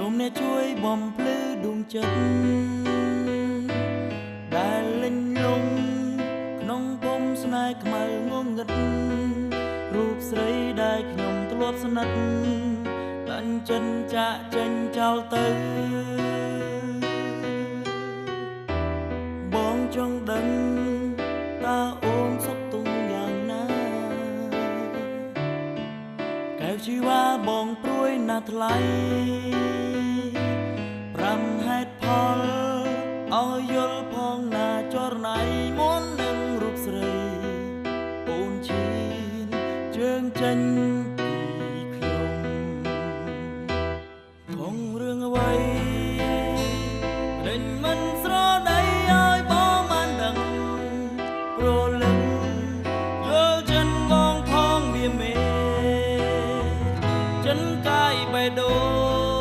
សូមអ្នកជួយបំភ្លឺដួងចិត្តដែលលេញលងក្នុងភូមិស្នេហ៍ខ្មៅងងឹតរូបស្រីដែលខ្ញុំធ្លាប់ស្និទ្ធតាញ់ចិនចាក់ចេញចោលទៅបងចង់ដឹងតើអូនសុខទុក្ខយ៉ាងណាកែវជីវ៉ាបងព្រួយណាស់ថ្លៃ5ហេតុផលឲ្យយល់ផងណាចរណៃមុននឹងរូបស្រីអូនឈានជើងចេញពីខ្ញុំខំរឿងអ្វីដេញមិនស្រដីឲ្យបងបានដឹងព្រលឹងយល់ចិនបងផងវាមេចិនកាយបេះដូង